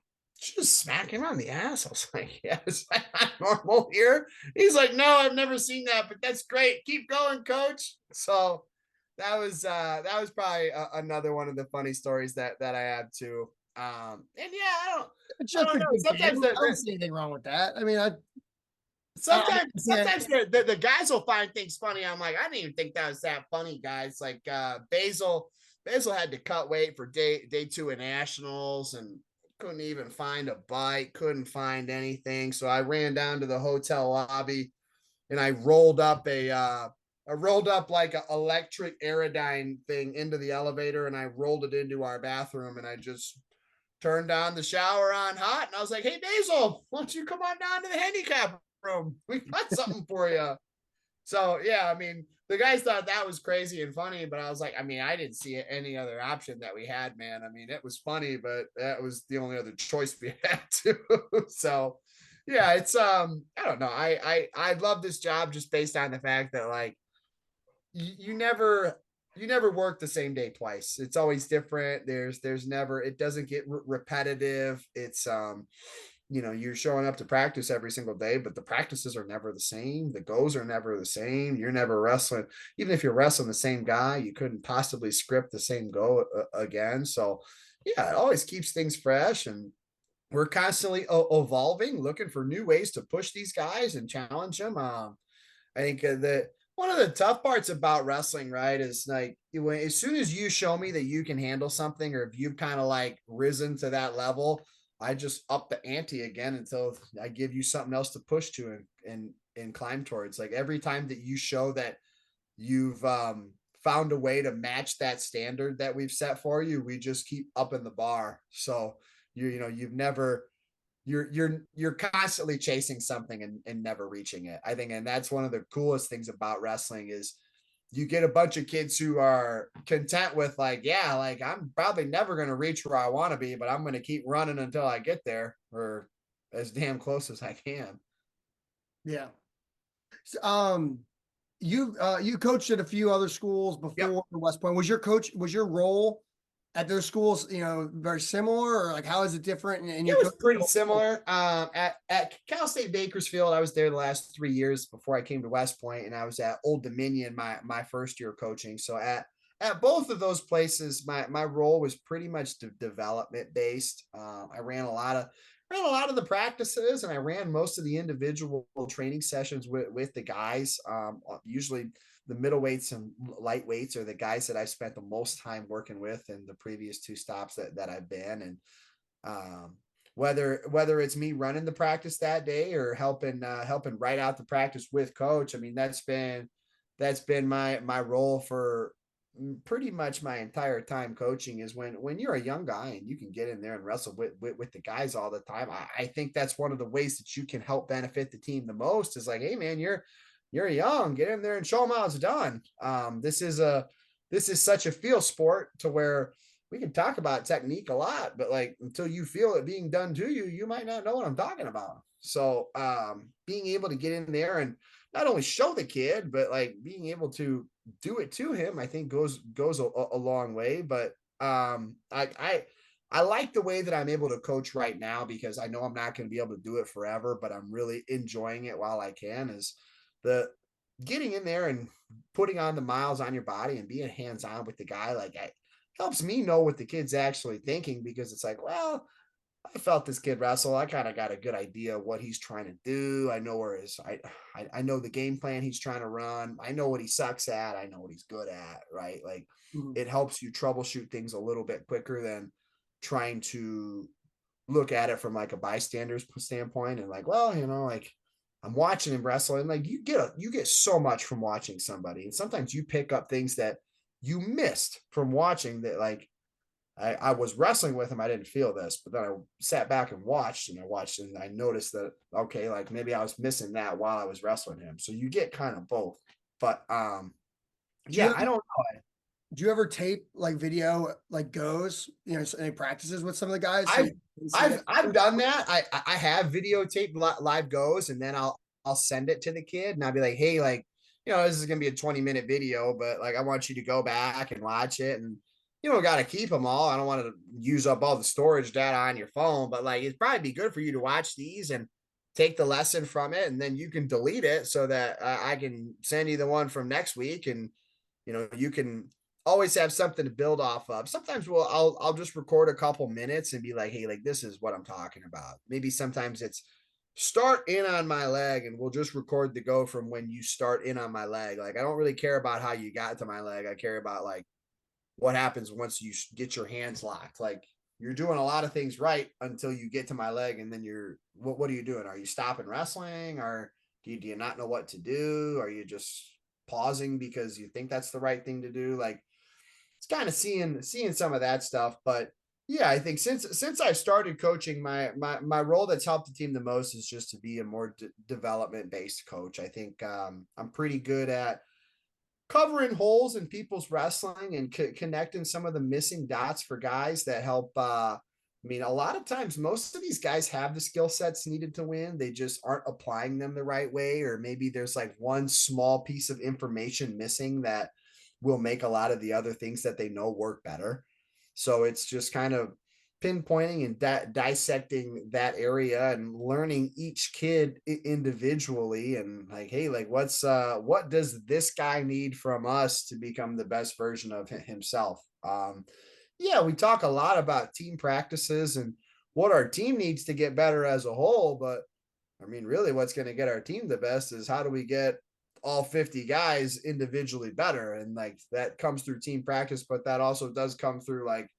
smack him on the ass? I was like, yeah, is that not normal here? He's like, no, I've never seen that, but that's great. Keep going, coach. So that was probably another one of the funny stories that I have too. And yeah, It's I just don't a know. good game. I don't see anything wrong with that. I mean, yeah, Sometimes the guys will find things funny. I'm like, I didn't even think that was that funny, guys. Like Basil had to cut weight for day two of nationals and couldn't even find a bike, couldn't find anything. So I ran down to the hotel lobby and I rolled up like an electric Aerodyne thing into the elevator, and I rolled it into our bathroom, and I just turned on the shower on hot, and I was like, hey Basil, why don't you come on down to the handicap room? We got something for you. So yeah, I mean, the guys thought that was crazy and funny, but I was like, I mean, I didn't see any other option that we had, man. I mean, it was funny, but that was the only other choice we had to. So yeah, it's I don't know. I love this job just based on the fact that like you never work the same day twice. It's always different. There's never, it doesn't get repetitive. It's you're showing up to practice every single day, but the practices are never the same. The goals are never the same. You're never wrestling. Even if you're wrestling the same guy, you couldn't possibly script the same go again. So yeah, it always keeps things fresh, and we're constantly evolving, looking for new ways to push these guys and challenge them. I think that one of the tough parts about wrestling, right, is like as soon as you show me that you can handle something, or if you've kind of like risen to that level, I just up the ante again until I give you something else to push to and climb towards. Like every time that you show that you've found a way to match that standard that we've set for you, we just keep upping the bar. So you've never you're constantly chasing something and never reaching it. I think, and that's one of the coolest things about wrestling is you get a bunch of kids who are content with like, yeah, like I'm probably never going to reach where I want to be, but I'm going to keep running until I get there, or as damn close as I can. yeah. So, you coached at a few other schools Yep. before West Point. Was your role at those schools, very similar, or like how is it different in your It was coaching pretty role? similar. At Cal State Bakersfield, I was there the last 3 years before I came to West Point, and I was at Old Dominion my first year coaching. So at both of those places, my role was pretty much development based. I ran a lot of the practices, and I ran most of the individual training sessions with the guys. Usually the middleweights and lightweights are the guys that I've spent the most time working with in the previous two stops that I've been. And whether it's me running the practice that day or helping write out the practice with coach, I mean that's been my role for pretty much my entire time coaching. Is when you're a young guy and you can get in there and wrestle with the guys all the time. I think that's one of the ways that you can help benefit the team the most, is like, hey man, you're young, get in there and show them how it's done. This is such a feel sport to where we can talk about technique a lot, but like until you feel it being done to you, you might not know what I'm talking about. So being able to get in there and not only show the kid, but like being able to do it to him, I think goes a long way. But I like the way that I'm able to coach right now, because I know I'm not going to be able to do it forever, but I'm really enjoying it while I can. Is the getting in there and putting on the miles on your body and being hands on with the guy. Like helps me know what the kid's actually thinking, because it's like, well, I felt this kid wrestle. I kind of got a good idea of what he's trying to do. I know where I know the game plan he's trying to run. I know what he sucks at. I know what he's good at, right? Like, Mhm. it helps you troubleshoot things a little bit quicker than trying to look at it from like a bystander's standpoint and like, well, like, I'm watching him wrestle, and like you get so much from watching somebody, and sometimes you pick up things that you missed from watching that, like, I was wrestling with him. I didn't feel this, but then I sat back and watched and I noticed that, okay, like maybe I was missing that while I was wrestling him. So you get kind of both. But Do you yeah, ever, I don't do you ever tape like video like goes, any practices with some of the guys so I've you can see it? I've done that. I have videotaped live goes, and then I'll send it to the kid, and I'll be like, hey, like, this is gonna be a 20-minute video, but like, I want you to go back and watch it, and you don't got to keep them all. I don't want to use up all the storage data on your phone, but like, it'd probably be good for you to watch these and take the lesson from it, and then you can delete it so that I can send you the one from next week, and you can always have something to build off of. Sometimes I'll just record a couple minutes and be like, hey, like, this is what I'm talking about. Maybe sometimes it's start in on my leg, and we'll just record the go from when you start in on my leg. Like, I don't really care about how you got to my leg. I care about like what happens once you get your hands locked. Like, you're doing a lot of things right until you get to my leg, and then what are you doing? Are you stopping wrestling, or do you not know what to do? Are you just pausing because you think that's the right thing to do? Like, it's kind of seeing some of that stuff. But yeah, I think since I started coaching, my role that's helped the team the most is just to be a more development based coach. I think I'm pretty good at covering holes in people's wrestling and connecting some of the missing dots for guys that help. I mean, a lot of times, most of these guys have the skill sets needed to win. They just aren't applying them the right way, or maybe there's like one small piece of information missing that will make a lot of the other things that they know work better. So it's just kind of pinpointing and dissecting that area and learning each kid individually, and like, hey, like, what does this guy need from us to become the best version of himself. Yeah, we talk a lot about team practices and what our team needs to get better as a whole, but I mean, really, what's going to get our team the best is how do we get all 50 guys individually better, and like, that comes through team practice, but that also does come through like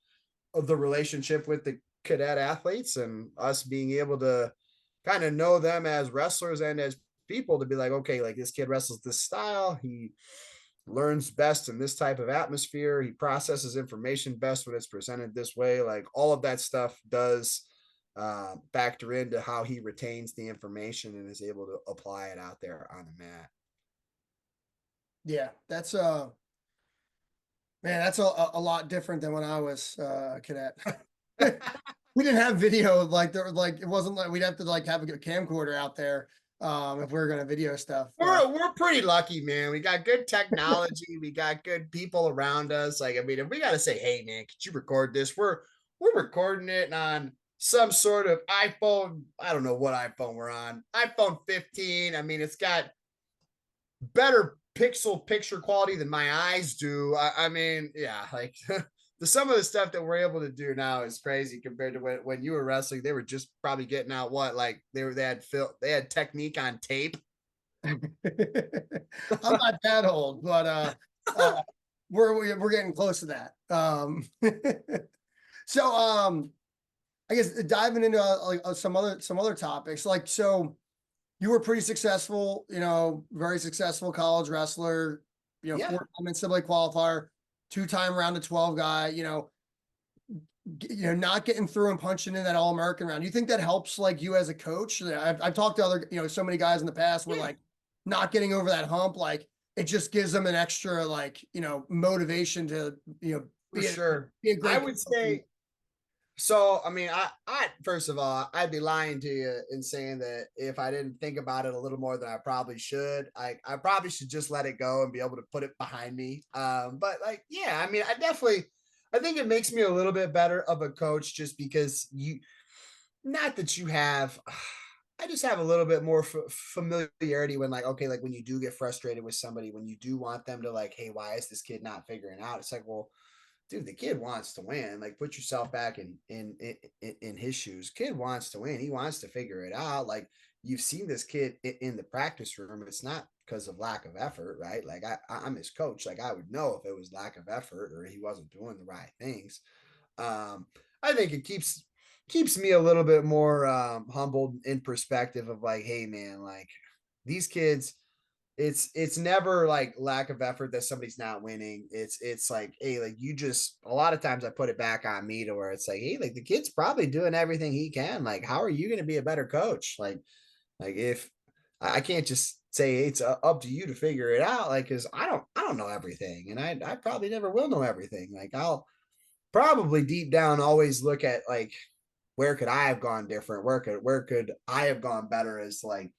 of the relationship with the cadet athletes, and us being able to kind of know them as wrestlers and as people, to be like, okay, like, this kid wrestles this style. He learns best in this type of atmosphere. He processes information best when it's presented this way. Like, all of that stuff does factor into how he retains the information and is able to apply it out there on the mat. Yeah, that's man, that's a lot different than when I was a cadet. We didn't have video like there, like it wasn't like we'd have to like have a camcorder out there if we were gonna video stuff. We're pretty lucky, man. We got good technology. We got good people around us. Like, I mean, if we got to say, hey, man, could you record this? We're recording it on some sort of iPhone. I don't know what iPhone we're on. iPhone 15. I mean, it's got better pixel picture quality than my eyes do. I mean, yeah, like some of the stuff that we're able to do now is crazy compared to when you were wrestling. They were just probably getting out what, like, they had technique on tape. I'm not that old, but we're getting close to that. So I guess diving into like some other topics, like, so you were pretty successful, very successful college wrestler, Yeah. 4-time NCAA qualifier, 2-time round of 12 guy, not getting through and punching in that All-American round. You think that helps like you as a coach? I've talked to other, so many guys in the past where Yeah, like not getting over that hump, like it just gives them an extra like, motivation to, for sure. be a I great would coach. say so. I mean, I first of all, I'd be lying to you in saying that if I didn't think about it a little more than I probably should. I probably should just let it go and be able to put it behind me. But like, yeah, I mean, I think it makes me a little bit better of a coach, just because not that you have. I just have a little bit more familiarity when, like, okay, like, when you do get frustrated with somebody, when you do want them to, like, hey, why is this kid not figuring out? It's like, well, dude, the kid wants to win. Like, put yourself back in his shoes. Kid wants to win. He wants to figure it out. Like, you've seen this kid in the practice room. It's not because of lack of effort, right? Like, I'm his coach. Like, I would know if it was lack of effort or he wasn't doing the right things. I think it keeps me a little bit more humbled in perspective of like, hey man, like these kids, it's never like lack of effort that somebody's not winning. It's like, hey, like you just a lot of times I put it back on me to where it's like, hey, like the kid's probably doing everything he can. Like, how are you going to be a better coach? Like if I can't just say hey, it's up to you to figure it out, like because I don't know everything, and I probably never will know everything. Like I'll probably deep down always look at like where could I have gone different? Where could I have gone better? Is like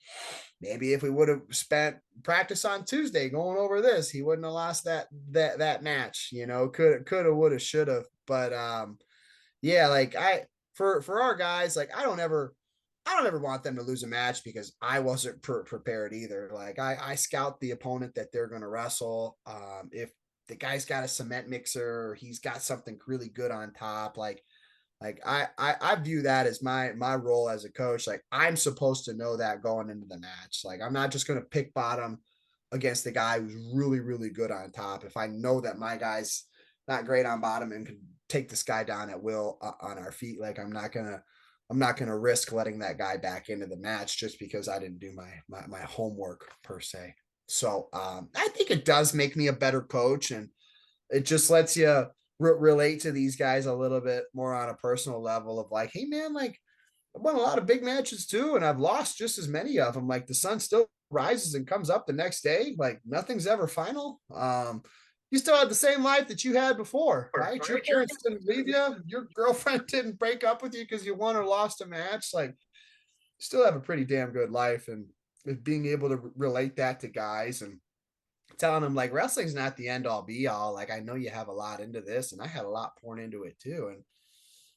maybe if we would have spent practice on Tuesday going over this, he wouldn't have lost that match. You know, coulda, woulda, shoulda. But yeah, like for our guys, like I don't ever want them to lose a match because I wasn't prepared either. Like I scout the opponent that they're going to wrestle. If the guy's got a cement mixer, or he's got something really good on top, like I view that as my role as a coach. Like I'm supposed to know that going into the match. Like I'm not just going to pick bottom against the guy who's really really good on top. If I know that my guy's not great on bottom and can take this guy down at will on our feet, like I'm not gonna risk letting that guy back into the match just because I didn't do my homework per se. So I think it does make me a better coach, and it just lets you relate to these guys a little bit more on a personal level of like, hey man, like I've won a lot of big matches too, and I've lost just as many of them. Like the sun still rises and comes up the next day. Like nothing's ever final. You still have the same life that you had before, right? Your parents didn't leave you. Your girlfriend didn't break up with you because you won or lost a match. Like you still have a pretty damn good life, and being able to relate that to guys and telling them like wrestling's not the end all be all. Like I know you have a lot into this, and I had a lot poured into it too. And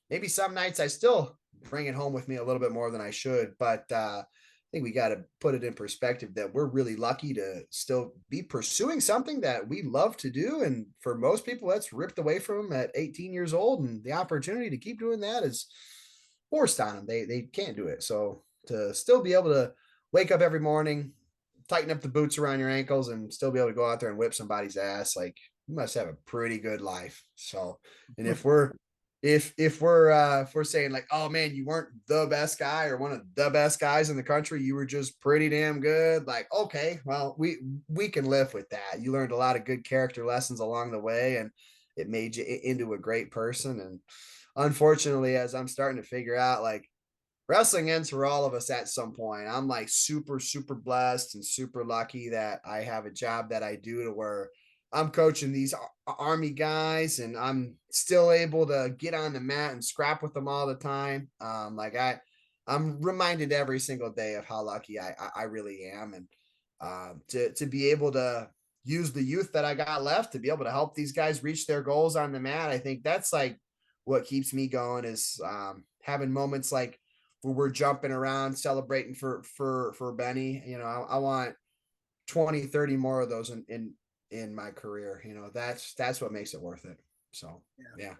maybe some nights I still bring it home with me a little bit more than I should. But I think we got to put it in perspective that we're really lucky to still be pursuing something that we love to do. And for most people, that's ripped away from them at 18 years old. And the opportunity to keep doing that is forced on them. They can't do it. So to still be able to wake up every morning, tighten up the boots around your ankles, and still be able to go out there and whip somebody's ass, like you must have a pretty good life. So, and if we're saying like, oh man, you weren't the best guy or one of the best guys in the country, you were just pretty damn good. Like, okay, well, we can live with that. You learned a lot of good character lessons along the way, and it made you into a great person. And unfortunately, as I'm starting to figure out, like wrestling ends for all of us at some point. I'm like super, super blessed and super lucky that I have a job that I do to where I'm coaching these army guys and I'm still able to get on the mat and scrap with them all the time. Like I'm reminded every single day of how lucky I really am. And to be able to use the youth that I got left to be able to help these guys reach their goals on the mat. I think that's like what keeps me going is having moments like where we're jumping around celebrating for Benny. You know, I want 20, 30 more of those in my career. You know, that's what makes it worth it. So yeah.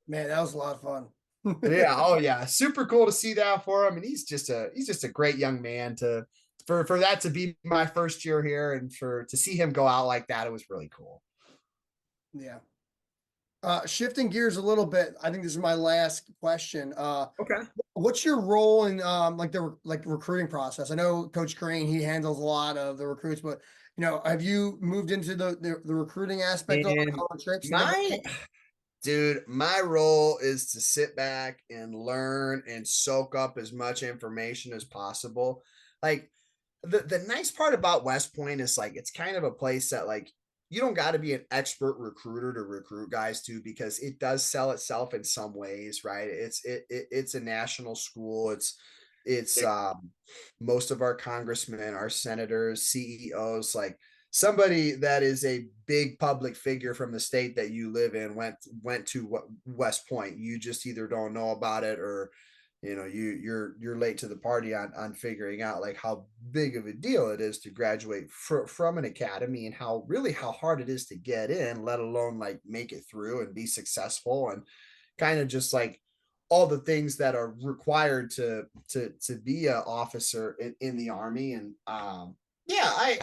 Man, that was a lot of fun. Yeah. Oh yeah. Super cool to see that for him. And he's just a great young man for that to be my first year here and to see him go out like that. It was really cool. Yeah. Shifting gears a little bit, I think this is my last question. Okay. What's your role in like the recruiting process? I know Coach Crane, he handles a lot of the recruits, but have you moved into the recruiting aspect of And college trips and my everything? dude, my role is to sit back and learn and soak up as much information as possible. Like the nice part about West Point is like it's kind of a place that like you don't got to be an expert recruiter to recruit guys to because it does sell itself in some ways, right? It's a national school. It's most of our congressmen, our senators, CEOs, like somebody that is a big public figure from the state that you live in went to West Point. You just either don't know about it or you're late to the party on figuring out like how big of a deal it is to graduate from an academy, and how hard it is to get in, let alone like make it through and be successful, and kind of just like all the things that are required to be an officer in the army. And yeah,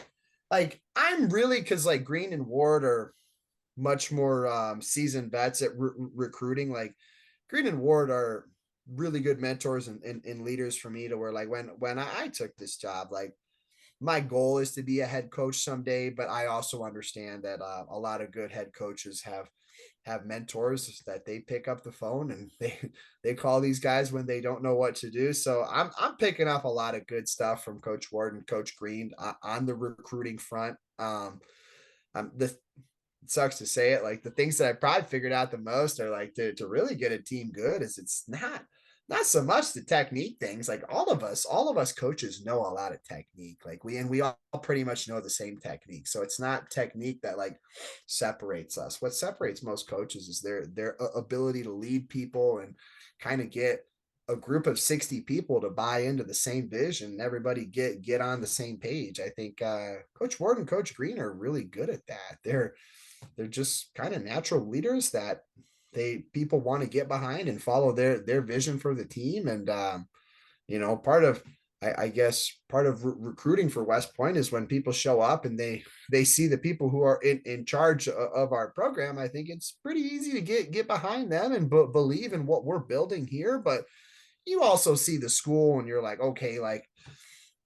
I'm really, because like Green and Ward are much more seasoned vets at recruiting. Like Green and Ward are really good mentors and leaders for me, to where like when I took this job, like my goal is to be a head coach someday, but I also understand that a lot of good head coaches have mentors that they pick up the phone and they call these guys when they don't know what to do. So I'm picking up a lot of good stuff from Coach Ward and Coach Green on the recruiting front. The it sucks to say it, like the things that I probably figured out the most are like to really get a team good is it's not so much the technique things. Like all of us coaches know a lot of technique. Like we all pretty much know the same technique. So it's not technique that like separates us. What separates most coaches is their ability to lead people and kind of get a group of 60 people to buy into the same vision and everybody get on the same page. I think Coach Ward and Coach Green are really good at that. They're just kind of natural leaders that people want to get behind and follow their vision for the team. And part of I guess part of recruiting for West Point is when people show up and they see the people who are in charge of our program. I think it's pretty easy to get behind them and believe in what we're building here. But you also see the school and you're like, okay, like,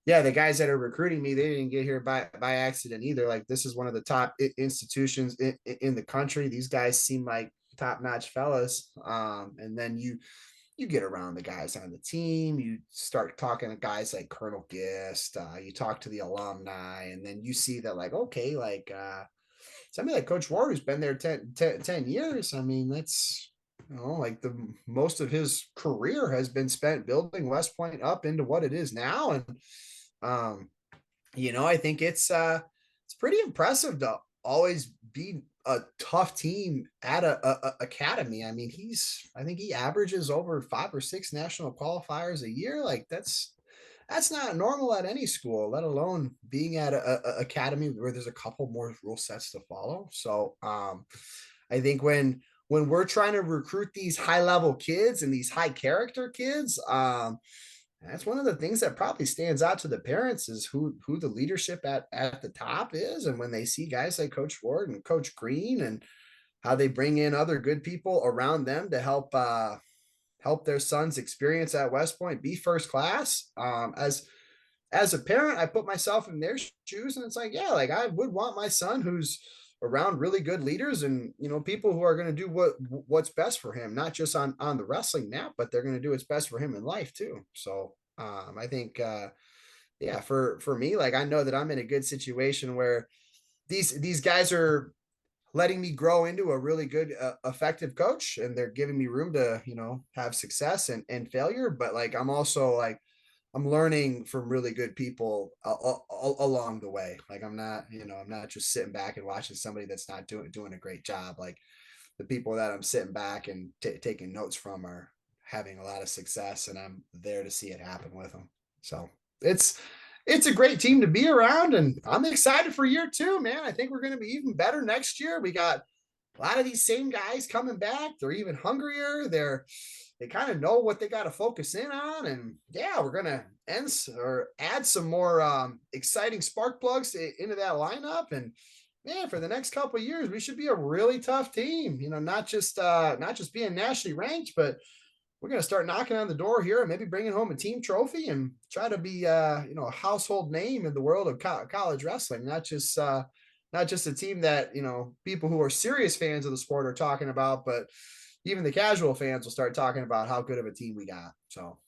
yeah, the guys that are recruiting me, they didn't get here by accident either. Like this is one of the top institutions in the country. These guys seem like top notch fellas. And then you get around the guys on the team, you start talking to guys like Colonel Gist, you talk to the alumni, and then you see that like, okay, like somebody like Coach Ward who's been there 10 years. I mean, that's like the most of his career has been spent building West Point up into what it is now. And um, I think it's pretty impressive to always be a tough team at a academy. I mean, I think he averages over 5 or 6 national qualifiers a year. Like that's not normal at any school, let alone being at a academy where there's a couple more rule sets to follow. So I think when we're trying to recruit these high level kids and these high character kids, that's one of the things that probably stands out to the parents is who the leadership at the top is. And when they see guys like Coach Ward and Coach Green and how they bring in other good people around them to help their sons experience at West Point be first class. As a parent, I put myself in their shoes and it's like, yeah, like I would want my son who's around really good leaders and people who are going to do what's best for him, not just on the wrestling mat, but they're going to do what's best for him in life too. So I think yeah, for me, like I know that I'm in a good situation where these guys are letting me grow into a really good effective coach, and they're giving me room to have success and failure. But like I'm also like I'm learning from really good people along the way. Like I'm not just sitting back and watching somebody that's not doing a great job. Like the people that I'm sitting back and taking notes from are having a lot of success, and I'm there to see it happen with them. So it's a great team to be around, and I'm excited for year 2, man. I think we're going to be even better next year. We got a lot of these same guys coming back. They're even hungrier. They kind of know what they got to focus in on. And yeah, we're going to add some more exciting spark plugs into that lineup. And man, for the next couple of years, we should be a really tough team, not just being nationally ranked, but we're going to start knocking on the door here and maybe bringing home a team trophy and try to be, a household name in the world of college wrestling, not just a team that, people who are serious fans of the sport are talking about, but even the casual fans will start talking about how good of a team we got. So,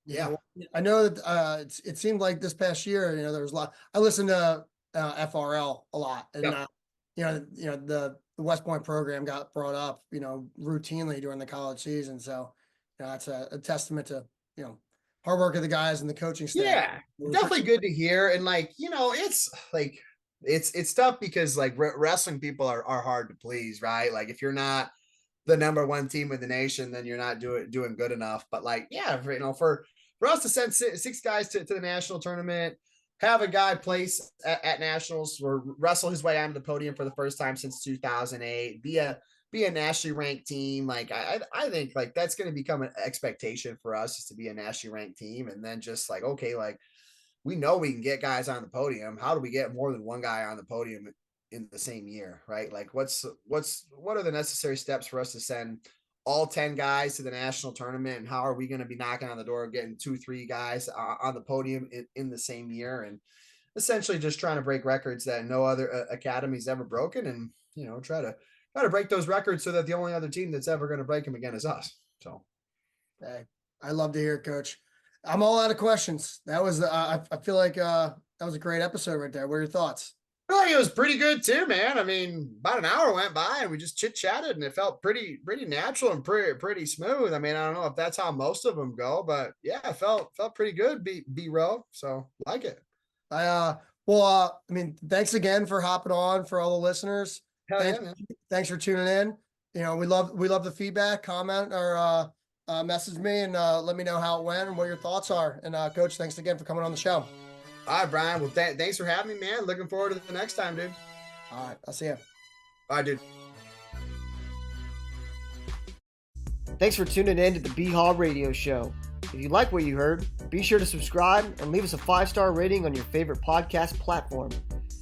Yeah, well, I know that it seemed like this past year, there was a lot. I listened to FRL a lot, and yep. the West Point program got brought up, routinely during the college season. So, that's a testament to hard work of the guys and the coaching staff. Yeah, definitely good to hear. And like, it's like it's tough because like wrestling people are hard to please, right? Like if you're not the number one team in the nation, then you're not doing good enough. But like, yeah, for us to send six guys to the national tournament, have a guy place at nationals or wrestle his way onto the podium for the first time since 2008, be a nationally ranked team. Like I think like that's going to become an expectation for us, is to be a nationally ranked team. And then just like, okay, like we know we can get guys on the podium. How do we get more than one guy on the podium in the same year, right? Like what are the necessary steps for us to send all 10 guys to the national tournament, and how are we going to be knocking on the door of getting 2-3 guys on the podium in the same year, and essentially just trying to break records that no other academy's ever broken, and try to break those records so that the only other team that's ever going to break them again is us. So Hey, I love to hear it, Coach. I'm all out of questions. That was I feel like that was a great episode right there. What are your thoughts? I feel like it was pretty good too, man. I mean, about an hour went by and we just chit chatted, and it felt pretty natural and pretty smooth. I mean, I don't know if that's how most of them go, but yeah, it felt pretty good. B-row, so like it. I mean, thanks again for hopping on, for all the listeners. Hell Thanks, yeah, man. thanks for tuning in. We love the feedback, comment, or message me and let me know how it went and what your thoughts are. And Coach, thanks again for coming on the show. All right, Brian. Well, thanks for having me, man. Looking forward to the next time, dude. All right, I'll see you. All right, dude. Thanks for tuning in to the BHAW Radio Show. If you like what you heard, be sure to subscribe and leave us a 5-star rating on your favorite podcast platform.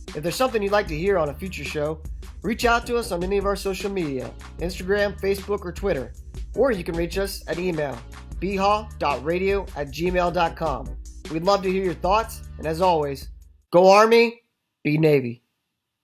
If there's something you'd like to hear on a future show, reach out to us on any of our social media, Instagram, Facebook, or Twitter. Or you can reach us at email, bhaw.radio@gmail.com. We'd love to hear your thoughts, and as always, go Army, be Navy.